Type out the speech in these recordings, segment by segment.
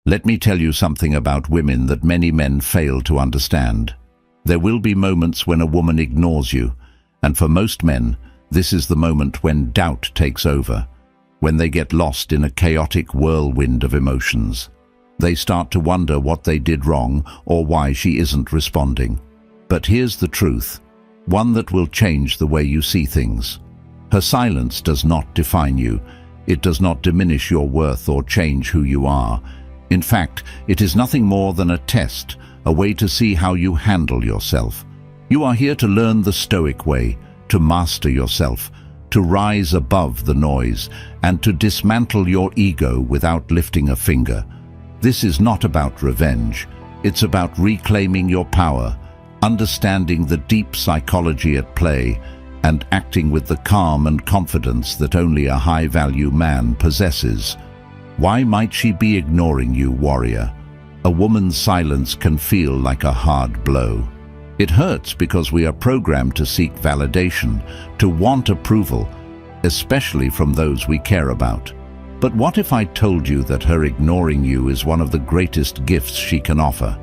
Let me tell you something about women that many men fail to understand. There will be moments when a woman ignores you, and for most men, this is the moment when doubt takes over, when they get lost in a chaotic whirlwind of emotions. They start to wonder what they did wrong or why she isn't responding. But here's the truth, one that will change the way you see things. Her silence does not define you. It does not diminish your worth or change who you are. In fact, it is nothing more than a test, a way to see how you handle yourself. You are here to learn the Stoic way, to master yourself, to rise above the noise, and to dismantle your ego without lifting a finger. This is not about revenge. It's about reclaiming your power, understanding the deep psychology at play, and acting with the calm and confidence that only a high-value man possesses. Why might she be ignoring you, warrior? A woman's silence can feel like a hard blow. It hurts because we are programmed to seek validation, to want approval, especially from those we care about. But what if I told you that her ignoring you is one of the greatest gifts she can offer?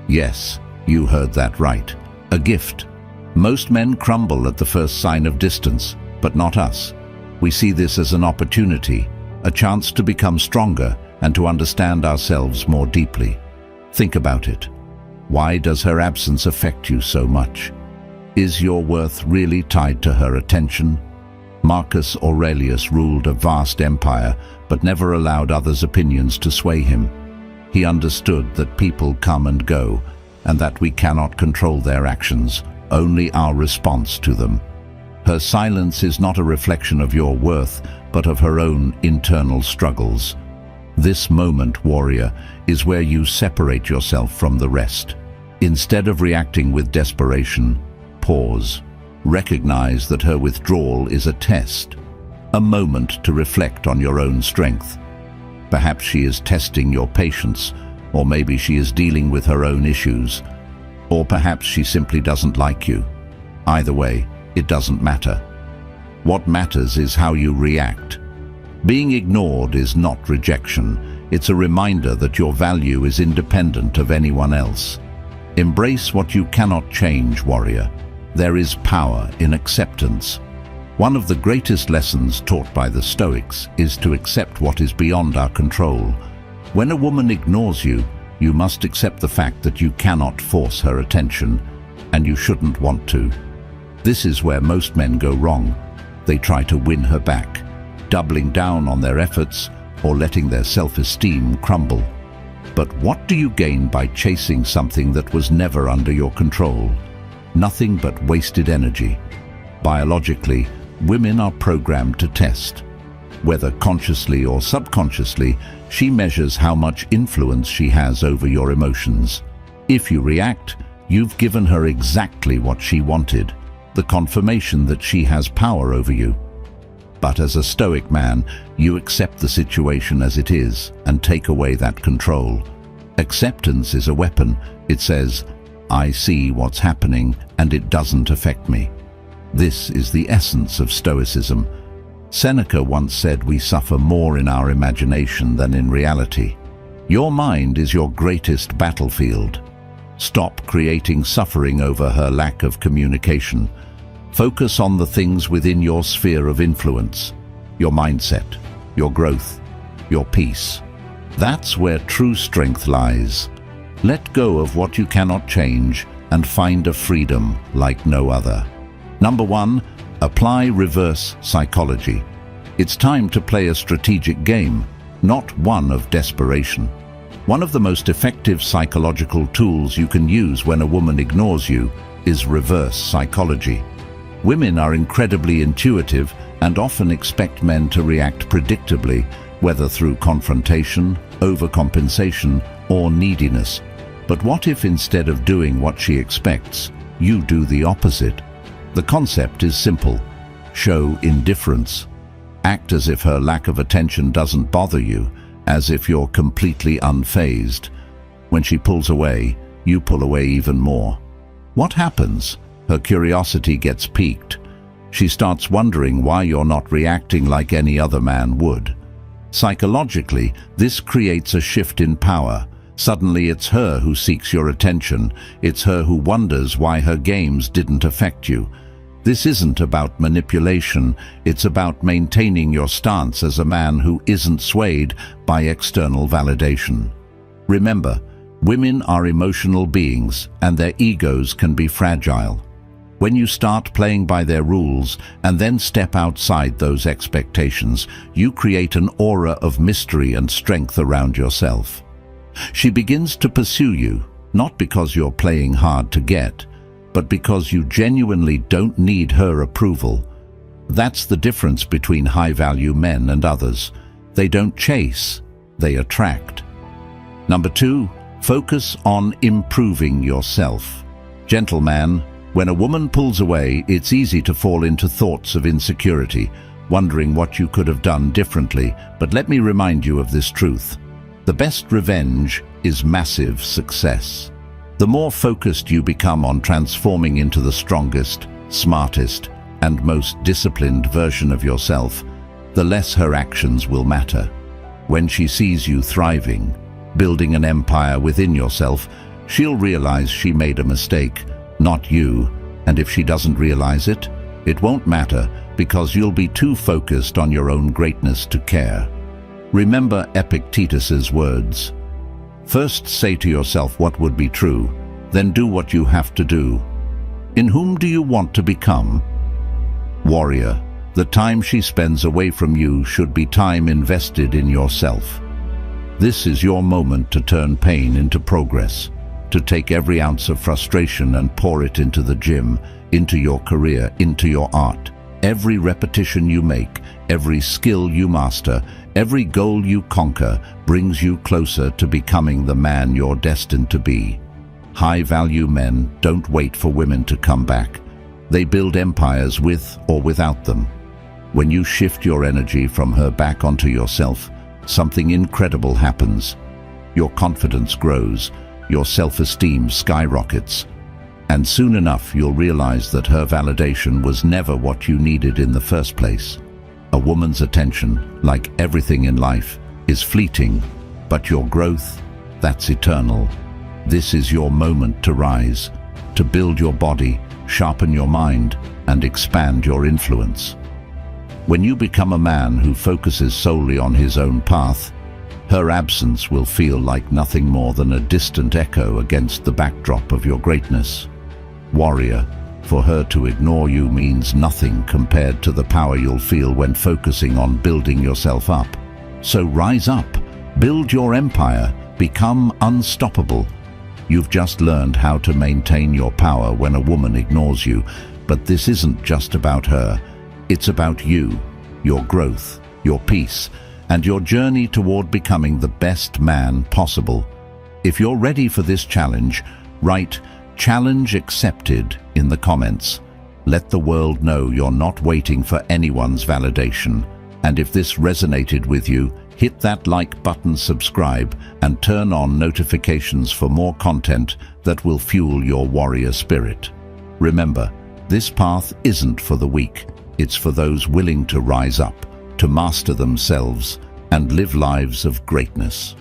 Yes, you heard that right. A gift. Most men crumble at the first sign of distance, but not us. We see this as an opportunity, a chance to become stronger and to understand ourselves more deeply. Think about it. Why does her absence affect you so much? Is your worth really tied to her attention? Marcus Aurelius ruled a vast empire, but never allowed others' opinions to sway him. He understood that people come and go, and that we cannot control their actions, only our response to them. Her silence is not a reflection of your worth, but of her own internal struggles. This moment, warrior, is where you separate yourself from the rest. Instead of reacting with desperation, pause. Recognize that her withdrawal is a test, a moment to reflect on your own strength. Perhaps she is testing your patience, or maybe she is dealing with her own issues, or perhaps she simply doesn't like you. Either way, it doesn't matter. What matters is how you react. Being ignored is not rejection. It's a reminder that your value is independent of anyone else. Embrace what you cannot change, warrior. There is power in acceptance. One of the greatest lessons taught by the Stoics is to accept what is beyond our control. When a woman ignores you, you must accept the fact that you cannot force her attention, and you shouldn't want to. This is where most men go wrong. They try to win her back, doubling down on their efforts or letting their self-esteem crumble. But what do you gain by chasing something that was never under your control? Nothing but wasted energy. Biologically, women are programmed to test. Whether consciously or subconsciously, she measures how much influence she has over your emotions. If you react, you've given her exactly what she wanted, the confirmation that she has power over you. But as a Stoic man, you accept the situation as it is and take away that control. Acceptance is a weapon. It says, I see what's happening and it doesn't affect me. This is the essence of Stoicism. Seneca once said we suffer more in our imagination than in reality. Your mind is your greatest battlefield. Stop creating suffering over her lack of communication. Focus on the things within your sphere of influence, your mindset, your growth, your peace. That's where true strength lies. Let go of what you cannot change and find a freedom like no other. Number 1, apply reverse psychology. It's time to play a strategic game, not one of desperation. One of the most effective psychological tools you can use when a woman ignores you is reverse psychology. Women are incredibly intuitive and often expect men to react predictably, whether through confrontation, overcompensation, or neediness. But what if instead of doing what she expects, you do the opposite? The concept is simple. Show indifference. Act as if her lack of attention doesn't bother you, as if you're completely unfazed. When she pulls away, you pull away even more. What happens? Her curiosity gets piqued. She starts wondering why you're not reacting like any other man would. Psychologically, this creates a shift in power. Suddenly it's her who seeks your attention. It's her who wonders why her games didn't affect you. This isn't about manipulation, it's about maintaining your stance as a man who isn't swayed by external validation. Remember, women are emotional beings and their egos can be fragile. When you start playing by their rules and then step outside those expectations, you create an aura of mystery and strength around yourself. She begins to pursue you, not because you're playing hard to get, but because you genuinely don't need her approval. That's the difference between high-value men and others. They don't chase, they attract. Number 2, focus on improving yourself. Gentleman, when a woman pulls away, it's easy to fall into thoughts of insecurity, wondering what you could have done differently, but let me remind you of this truth. The best revenge is massive success. The more focused you become on transforming into the strongest, smartest, and most disciplined version of yourself, the less her actions will matter. When she sees you thriving, building an empire within yourself, she'll realize she made a mistake, not you, and if she doesn't realize it, it won't matter because you'll be too focused on your own greatness to care. Remember Epictetus's words. First say to yourself what would be true, then do what you have to do. In whom do you want to become? Warrior, the time she spends away from you should be time invested in yourself. This is your moment to turn pain into progress, to take every ounce of frustration and pour it into the gym, into your career, into your art. Every repetition you make, every skill you master, every goal you conquer brings you closer to becoming the man you're destined to be. High-value men don't wait for women to come back. They build empires with or without them. When you shift your energy from her back onto yourself, something incredible happens. Your confidence grows, your self-esteem skyrockets, and soon enough you'll realize that her validation was never what you needed in the first place. A woman's attention, like everything in life, is fleeting, but your growth, that's eternal. This is your moment to rise, to build your body, sharpen your mind, and expand your influence. When you become a man who focuses solely on his own path, her absence will feel like nothing more than a distant echo against the backdrop of your greatness. Warrior, for her to ignore you means nothing compared to the power you'll feel when focusing on building yourself up. So rise up, build your empire, become unstoppable. You've just learned how to maintain your power when a woman ignores you, but this isn't just about her. It's about you, your growth, your peace, and your journey toward becoming the best man possible. If you're ready for this challenge, write "Challenge accepted" in the comments. Let the world know you're not waiting for anyone's validation. And if this resonated with you, hit that like button, subscribe, and turn on notifications for more content that will fuel your warrior spirit. Remember, this path isn't for the weak. It's for those willing to rise up, to master themselves, and live lives of greatness.